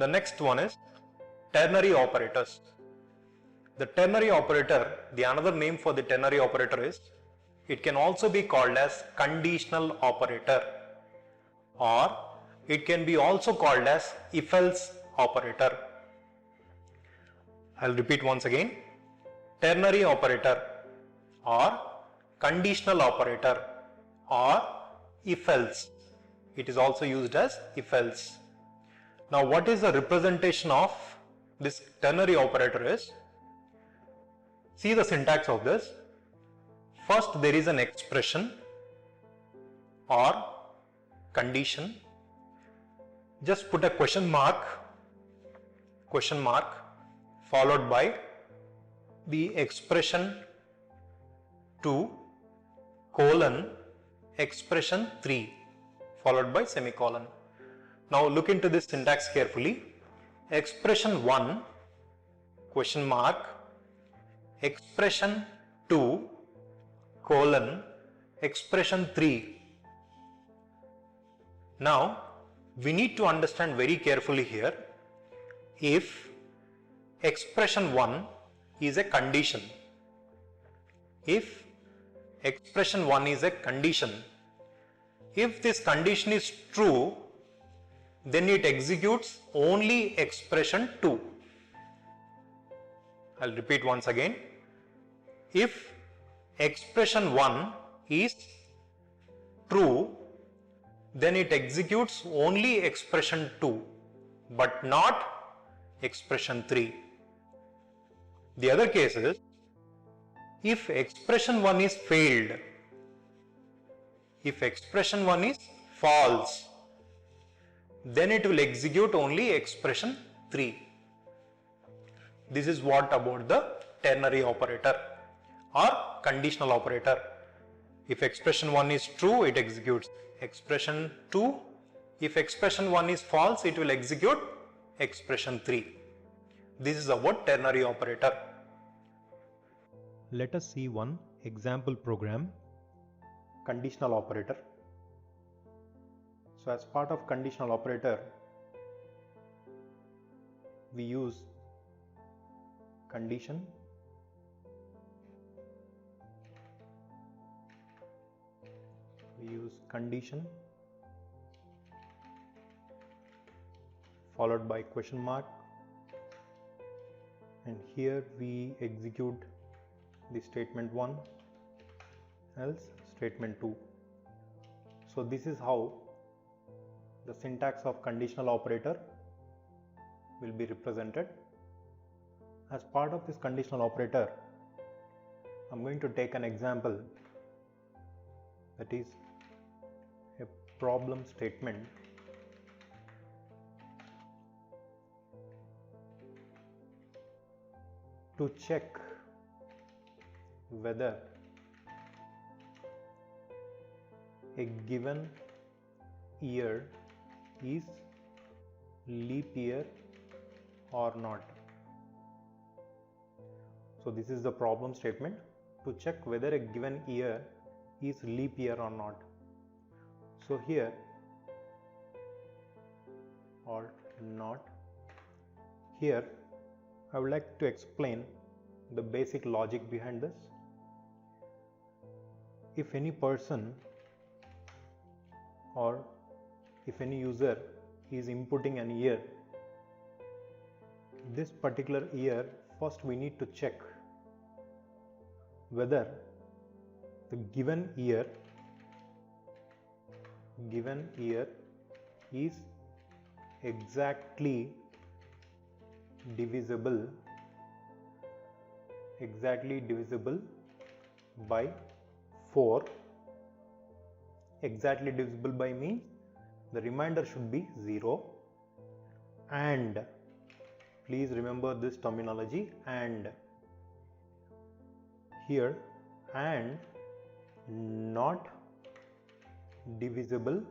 The next one is ternary operators. The ternary operator, the another name for the ternary operator is, it can also be called as conditional operator, or it can be also called as if-else operator. I'll repeat once again. Ternary operator or conditional operator or if-else. It is also used as if-else. Now what is the representation of this ternary operator is? See the syntax of this. First there is an expression or condition. Just put a question mark followed by the expression 2 colon expression 3 followed by semicolon. Now look into this syntax carefully. Expression 1 question mark expression 2 colon expression 3. Now we need to understand very carefully here, if expression 1 is a condition, if expression 1 is a condition, if this condition is true, then it executes only expression 2. I'll repeat once again. If expression 1 is true, then it executes only expression 2 but not expression 3. The other case is, if expression 1 is failed, if expression 1 is false, then it will execute only expression 3. This is what about the ternary operator or conditional operator. If expression 1 is true, it executes expression 2. If expression 1 is false, it will execute expression 3. This is about ternary operator. Let us see one example program. Conditional operator. So as part of conditional operator, we use condition, followed by question mark, and here we execute the statement 1 else statement 2. So this is how the syntax of conditional operator will be represented. As part of this conditional operator, I'm going to take an example, that is a problem statement to check whether a given year is leap year or not. So this is the problem statement to check whether a given year is leap year or not. So here, or not, here I would like to explain the basic logic behind this. If any person or if any user is inputting an year, this particular year, first we need to check whether the given year is exactly divisible by 4. Exactly divisible by means the remainder should be 0, and please remember this terminology, and here, and not divisible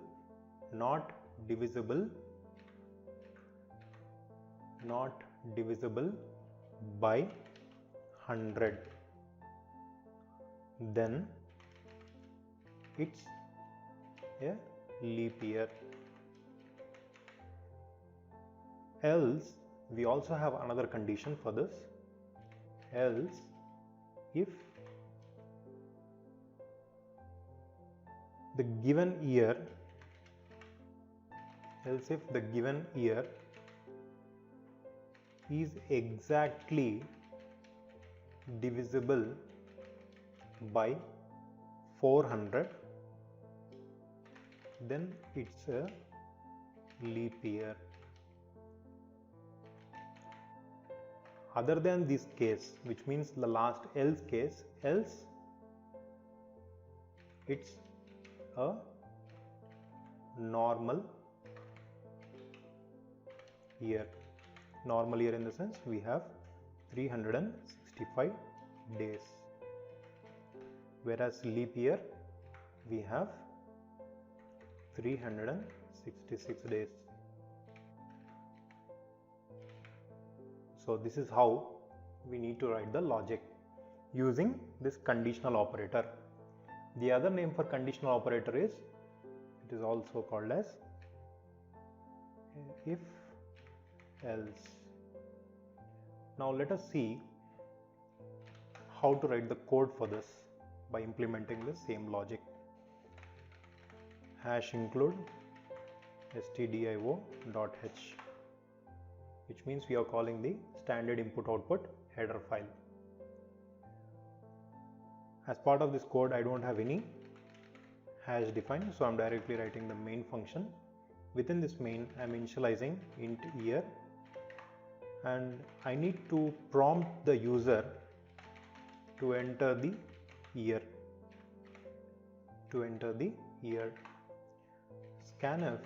by 100, then it's a leap year. else we also have another condition for this. Else if the given year is exactly divisible by 400, then it's a leap year. Other than this case, which means the last else case, else it's a normal year. Normal year in the sense we have 365 days, whereas leap year we have 366 days. So this is how we need to write the logic using this conditional operator. The other name for conditional operator is, it is also called as if else. Now let us see how to write the code for this by implementing the same logic. Hash include stdio.h, which means we are calling the standard input output header file. As part of this code, I don't have any hash defined, so I'm directly writing the main function. Within this main, I'm initializing int year, and I need to prompt the user to enter the year. Scanf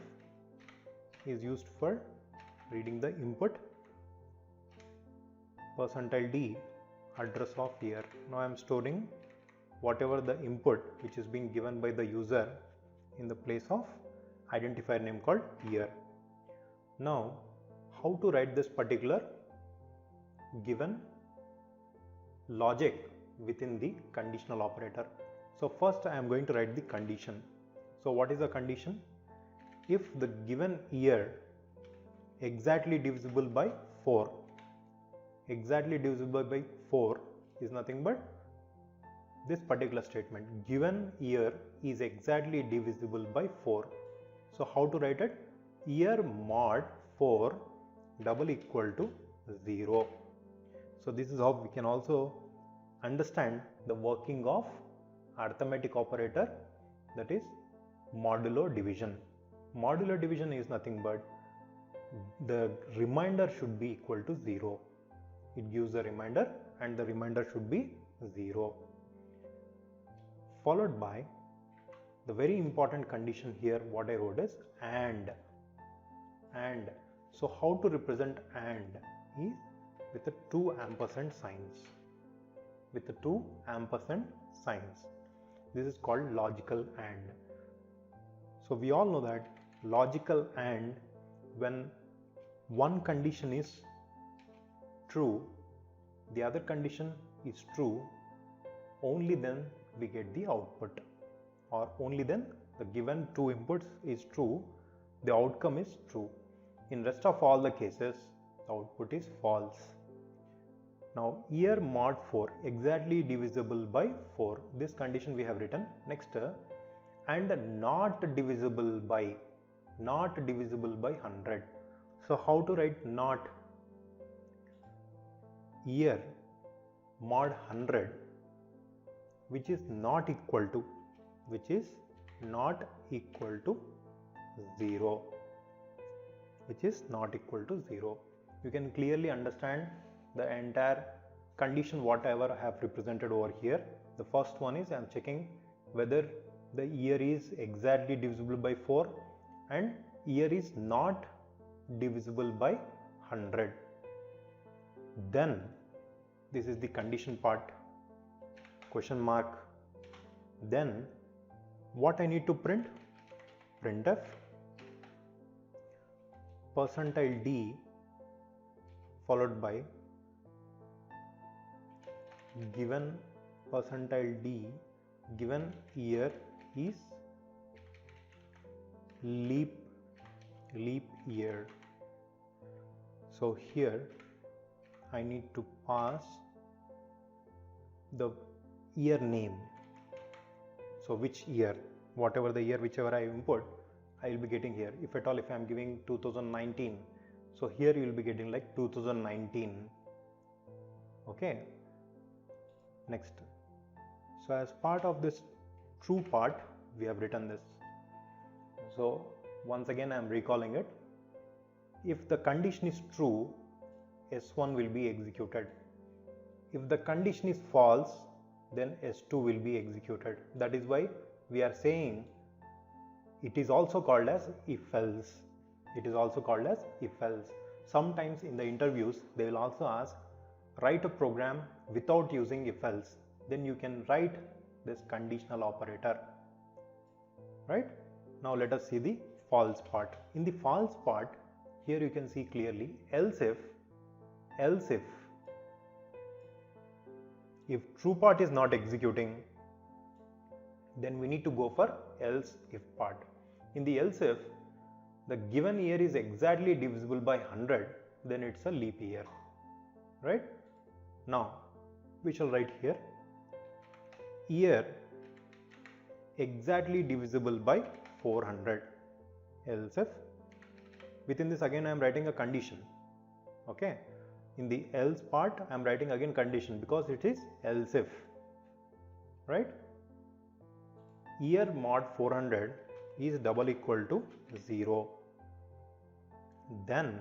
is used for reading the input, %d address of year. Now I am storing whatever the input which is being given by the user in the place of identifier name called year. Now how to write this particular given logic within the conditional operator? So first I am going to write the condition. So what is the condition? If the given year exactly divisible by 4, exactly divisible by 4 is nothing but this particular statement, given year is exactly divisible by 4. So how to write it? Year mod 4 double equal to 0. So this is how we can also understand the working of arithmetic operator, that is modulo division. Modulo division is nothing but the remainder should be equal to 0. It gives a remainder and the remainder should be 0. Followed by the very important condition here, what I wrote is and. So how to represent and is with the 2 ampersand signs. This is called logical and. So we all know that logical and, when one condition is true, the other condition is true, only then we get the output, or only then the given 2 inputs is true, the outcome is true. In rest of all the cases, the output is false. Now year mod 4 exactly divisible by 4, this condition we have written. Next, and not divisible by 100. So how to write not? Year mod 100 which is not equal to 0, You can clearly understand the entire condition whatever I have represented over here. The first one is I am checking whether the year is exactly divisible by 4 and year is not divisible by 100. Then this is the condition part, question mark. Then what I need to print? Printf %d followed by given %d given year is leap year. So here I need to pass the year name. So which year, whatever the year, whichever I input, I will be getting here. If at all, if I am giving 2019, so here you will be getting like 2019. Okay. Next. So as part of this true part, we have written this. So once again, I am recalling it. If the condition is true, S1 will be executed. If the condition is false, then S2 will be executed. That is why we are saying it is also called as if-else. It is also called as if-else. Sometimes in the interviews, they will also ask, write a program without using if-else. Then you can write this conditional operator. Right? Now let us see the false part. In the false part, here you can see clearly, else if true part is not executing, then we need to go for else if part. In the else if, the given year is exactly divisible by 100, then it's a leap year. Right? Now, we shall write here, year exactly divisible by 400, else if. Within this again I am writing a condition. Okay. In the else part I am writing again condition because it is else if. Right? Year mod 400 is double equal to 0. Then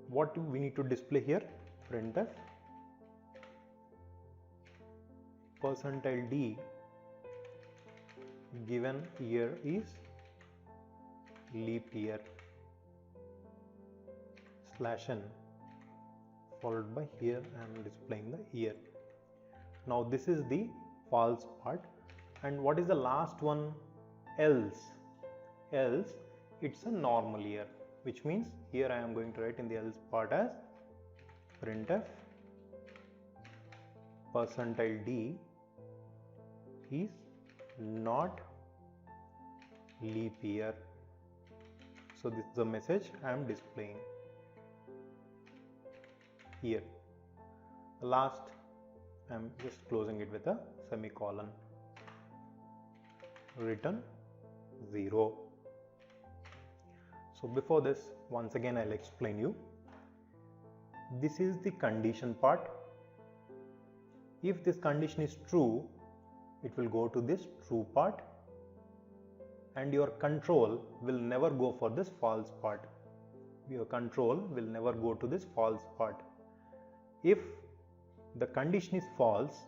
what do we need to display here? Printf percentile d given year is leap year /n, followed by here I am displaying the year. Now this is the false part. And what is the last one? Else it's a normal year, which means here I am going to write in the else part as printf percentile d is not leap year. So this is the message I am displaying here. The last I am just closing it with a semicolon. Return 0. So before this, once again I'll explain you. This is the condition part. If this condition is true, it will go to this true part, and your control will never go for this false part. Your control will never go to this false part. If the condition is false,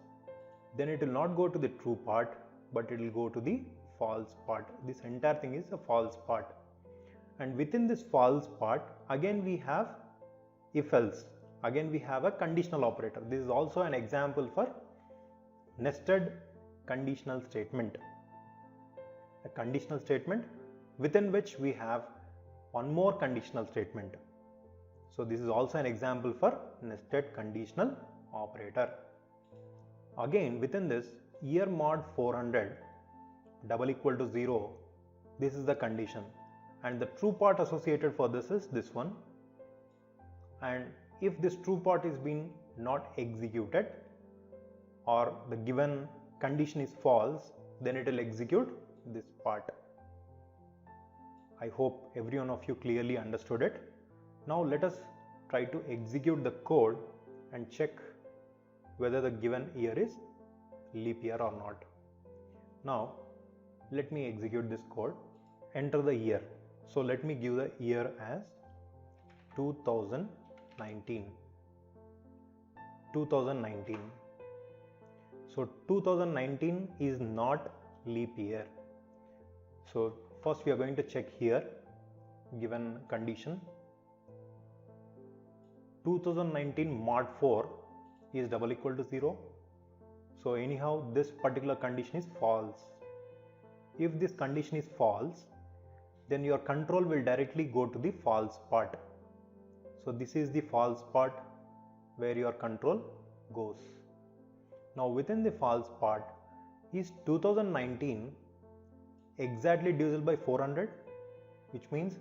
then it will not go to the true part, but it will go to the false part. This entire thing is a false part. And within this false part, again we have if else. Again we have a conditional operator. This is also an example for nested conditional statement. A conditional statement within which we have one more conditional statement. So this is also an example for nested conditional operator. Again within this, year mod 400 double equal to 0, this is the condition, and the true part associated for this is this one. And if this true part is being not executed, or the given condition is false, then it will execute this part. I hope every one of you clearly understood it. Now let us try to execute the code and check whether the given year is leap year or not. Now let me execute this code. Enter the year. So let me give the year as 2019. 2019. So 2019 is not leap year. So first we are going to check here, given condition 2019 mod 4 is double equal to 0. So anyhow this particular condition is false. If this condition is false, then your control will directly go to the false part. So this is the false part where your control goes. Now within the false part, is 2019 exactly divisible by 400, which means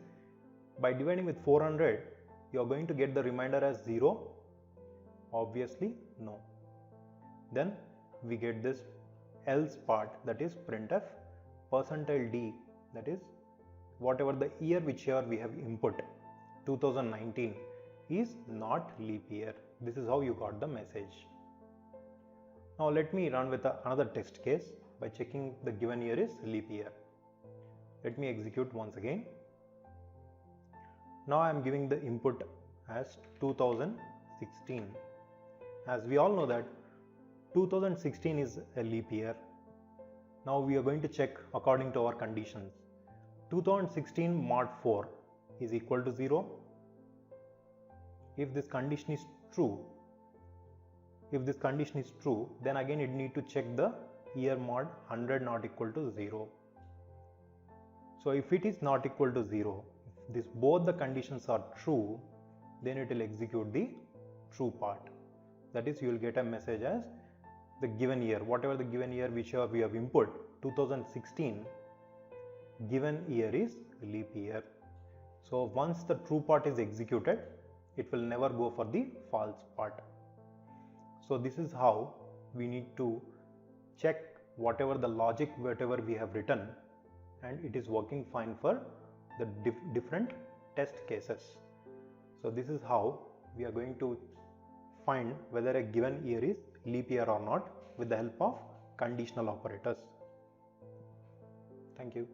by dividing with 400 you are going to get the remainder as 0? Obviously no. Then we get this else part, that is printf percentile d, that is whatever the year which here we have input, 2019, is not leap year. This is how you got the message. Now let me run with another test case by checking the given year is leap year. Let me execute once again. Now I am giving the input as 2016. As we all know that 2016 is a leap year. Now we are going to check according to our conditions. 2016 mod 4 is equal to 0. If this condition is true, then again it need to check the year mod 100 not equal to 0. So if it is not equal to 0, if both the conditions are true, then it will execute the true part. That is, you will get a message as the given year, whatever the given year which we have input, 2016, given year is leap year. So once the true part is executed, it will never go for the false part. So this is how we need to check whatever the logic, whatever we have written, and it is working fine for the different test cases. So this is how we are going to find whether a given year is leap year or not with the help of conditional operators. Thank you.